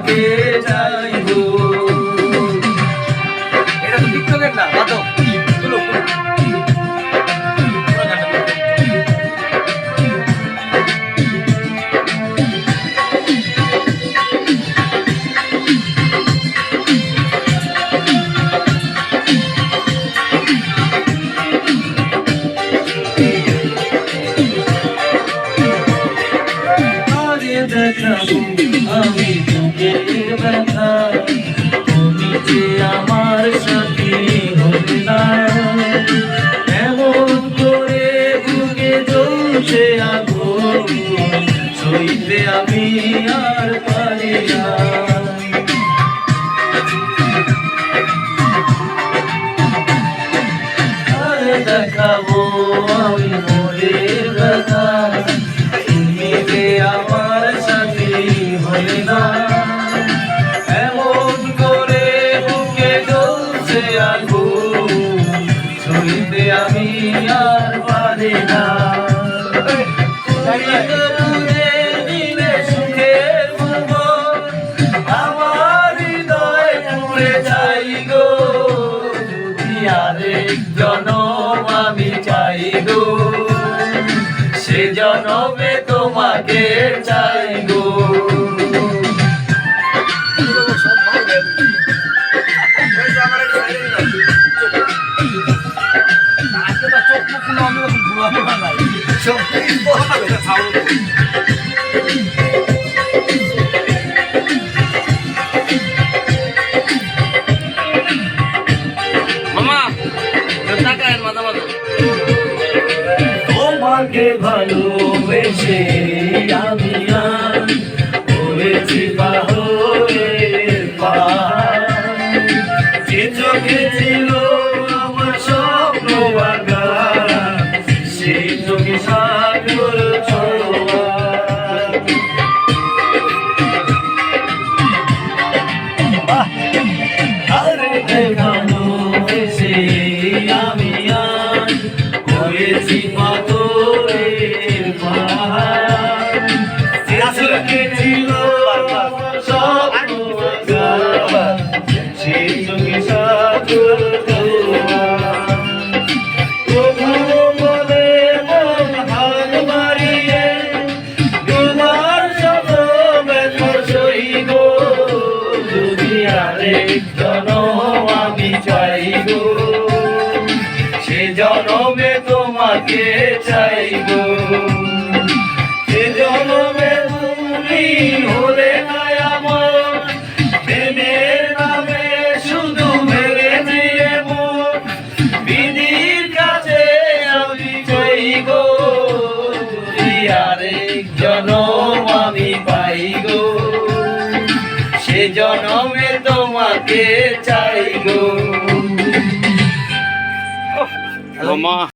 তোমাকে চাইবো। এটা তো টিকটকের না, বাদো তুলো দেখাবো আমি বুকের ব্যথা, তুমি যে আমার সাথী হলে না। এমন করে বুকে জ্বলছে আগুন, সইতে আমি আর পারি না। আর দেখাবো আমি মনের ব্যথা, তুমি যে আমার সাথী হলে না। এমন করে বুকে জ্বলছে আগুন, সইতে আমি আর পারি না। আমার হৃদয় পুড়ে যাই গো, যদি আরেক জনম আমি চাই গো, সে জনমে তোমাকে চাই গো। তোমাকে ভালোবেসে আমি আর হয়েছি পাহাড়ের পাহাড়, যে চোখে ছিল আমার স্বপ্ন বাগান, সেই চোখে সাগর ছোঁয়া। আরে দেখানো এসে আমি আর হয়েছি পাথরের পাহাড়, যে চোখে ছিল স্বপ্ন বাগান, সেই চোখে সাগর ছোঁয়া। তবুও বলে মন হাত বাড়িয়ে তোমার শত ব্যথা সইব, যদি আরেক জনম আমি চাইব, সে জনমে তোমাকে চাইব। সে জনমে তুমি হলে না আমার, প্রেমের নামে শুধু ভেঙে দিয়ে মন, বিধির কাছে আমি চাই গো, যদি আরেক জনম আমি পাই গো, সে জনমে তোমাকে চাই গো।